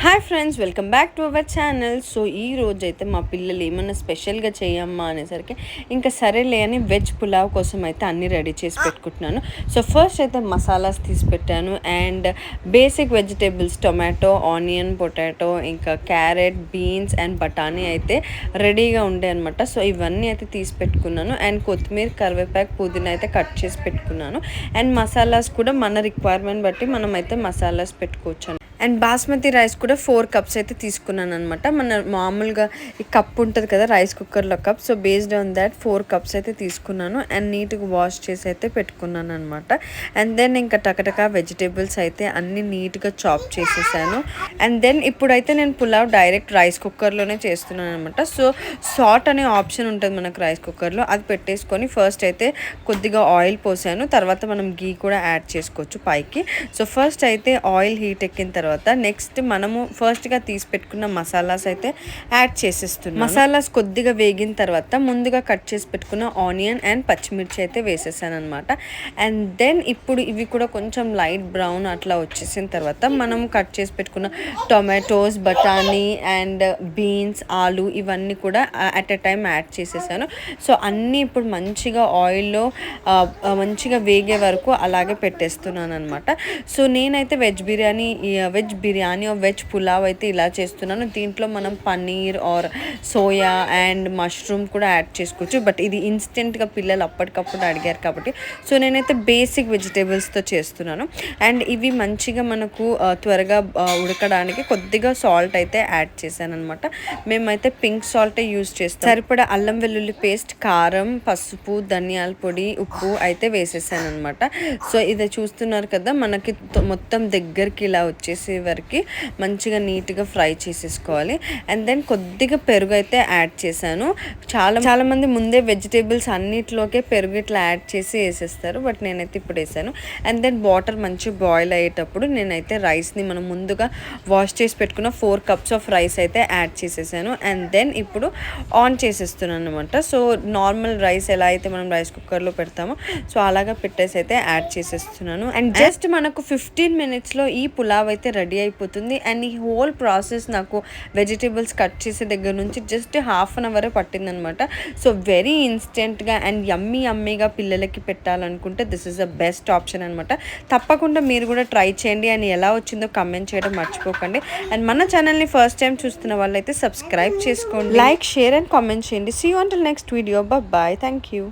Hi friends, welcome back to our channel. So ఈ రోజు అయితే మా పిల్లలు ఏమన్నా స్పెషల్గా చేయమ్మా అనేసరికి ఇంకా సరేలే అని వెజ్ పులావ్ కోసం అయితే అన్నీ రెడీ చేసి పెట్టుకుంటున్నాను. సో ఫస్ట్ అయితే మసాలాస్ తీసి పెట్టాను and basic vegetables tomato, onion, potato, ఇంకా క్యారెట్, బీన్స్ అండ్ బఠానీ అయితే రెడీగా ఉండే అనమాట. సో ఇవన్నీ అయితే తీసి పెట్టుకున్నాను అండ్ కొత్తిమీర, కరివేపాకు, పుదీనా అయితే కట్ చేసి పెట్టుకున్నాను. అండ్ మసాలాస్ కూడా మన రిక్వైర్మెంట్ బట్టి మనం అయితే మసాలాస్ పెట్టుకోవచ్చు. అండ్ బాస్మతి రైస్ కూడా 4 కప్స్ అయితే తీసుకున్నాను అనమాట. మన మామూలుగా ఈ కప్ ఉంటుంది కదా రైస్ కుక్కర్లో cup. So based on that 4 cups అయితే తీసుకున్నాను అండ్ నీట్గా వాష్ చేసి అయితే పెట్టుకున్నాను అనమాట. అండ్ దెన్ ఇంకా టకటకా వెజిటేబుల్స్ అయితే అన్నీ నీట్గా చాప్ చేసేసాను. అండ్ దెన్ ఇప్పుడైతే నేను పులావ్ డైరెక్ట్ రైస్ కుక్కర్లోనే చేస్తున్నాను అనమాట. సో సాల్ట్ అనే ఆప్షన్ ఉంటుంది మనకు రైస్ కుక్కర్లో, అది పెట్టేసుకొని ఫస్ట్ అయితే కొద్దిగా ఆయిల్ పోసాను. తర్వాత మనం గీ కూడా యాడ్ చేసుకోవచ్చు పైకి. సో ఫస్ట్ అయితే ఆయిల్ హీట్ ఎక్కిన తర్వాత నెక్స్ట్ మనము ఫస్ట్గా తీసి పెట్టుకున్న మసాలాస్ అయితే యాడ్ చేసేస్తున్నాను. మసాలాస్ కొద్దిగా వేగిన తర్వాత ముందుగా కట్ చేసి పెట్టుకున్న ఆనియన్ అండ్ పచ్చిమిర్చి అయితే వేసేసాను అనమాట. అండ్ దెన్ ఇప్పుడు ఇవి కూడా కొంచెం లైట్ బ్రౌన్ అట్లా వచ్చేసిన తర్వాత మనం కట్ చేసి పెట్టుకున్న టొమాటోస్, బఠానీ అండ్ బీన్స్, ఆలు ఇవన్నీ కూడా అట్ ఎ టైం యాడ్ చేసేసాను. సో అన్నీ ఇప్పుడు మంచిగా ఆయిల్లో మంచిగా వేగే వరకు అలాగే పెట్టేస్తున్నాను అనమాట. సో నేనైతే వెజ్ బిర్యానీ వెజ్ పులావ్ అయితే ఇలా చేస్తున్నాను. దీంట్లో మనం paneer or soya and mushroom కూడా యాడ్ చేసుకోవచ్చు. బట్ ఇది ఇన్స్టెంట్గా పిల్లలు అప్పటికప్పుడు అడిగారు కాబట్టి సో నేనైతే బేసిక్ వెజిటేబుల్స్తో చేస్తున్నాను. అండ్ ఇవి మంచిగా మనకు త్వరగా ఉడకడానికి కొద్దిగా సాల్ట్ అయితే యాడ్ చేశాను అనమాట. మేమైతే పింక్ సాల్టే యూజ్ చేస్తాం. సరిపడా అల్లం వెల్లుల్లి పేస్ట్, కారం, పసుపు, ధనియాల పొడి, ఉప్పు అయితే వేసేసాను అనమాట. సో ఇది చూస్తున్నారు కదా, మనకి మొత్తం దగ్గరికి ఇలా వచ్చేసే వరకు మంచిగా నీట్గా ఫ్రై చేసేసుకోవాలి. అండ్ దెన్ కొద్దిగా పెరుగు అయితే యాడ్ చేశాను. చాలా మంది ముందే వెజిటేబుల్స్ అన్నిటిలోకే పెరుగు ఇట్లా యాడ్ చేసి వేసేస్తారు, బట్ నేనైతే ఇప్పుడు వేసాను. అండ్ దెన్ వాటర్ మంచిగా బాయిల్ అయ్యేటప్పుడు నేనైతే రైస్ని మనం ముందుగా వాష్ చేసి పెట్టుకున్న 4 కప్స్ ఆఫ్ రైస్ అయితే యాడ్ చేసేసాను. అండ్ దెన్ ఇప్పుడు ఆన్ చేసేస్తున్నాను అనమాట. సో నార్మల్ రైస్ ఎలా అయితే మనం రైస్ కుక్కర్లో పెడతామో సో అలాగా పెట్టేసి అయితే యాడ్ చేసేస్తున్నాను. అండ్ జస్ట్ మనకు 15 మినిట్స్లో ఈ పులావ్ అయితే రెడీ అయిపోతుంది. అండ్ ఈ హోల్ ప్రాసెస్ నాకు వెజిటేబుల్స్ కట్ చేసే దగ్గర నుంచి జస్ట్ ½ అన్ అవరే పట్టిందనమాట. సో వెరీ ఇన్స్టెంట్గా అండ్ యమ్మీగా పిల్లలకి పెట్టాలనుకుంటే this is the best option అనమాట. తప్పకుండా మీరు కూడా ట్రై చేయండి అండ్ ఎలా వచ్చిందో కమెంట్ చేయడం మర్చిపోకండి. అండ్ మన ఛానల్ని ఫస్ట్ టైం చూస్తున్న వాళ్ళైతే సబ్స్క్రైబ్ చేసుకోండి, లైక్, షేర్ అండ్ కామెంట్ చేయండి. See you until next video. Bye. Thank you.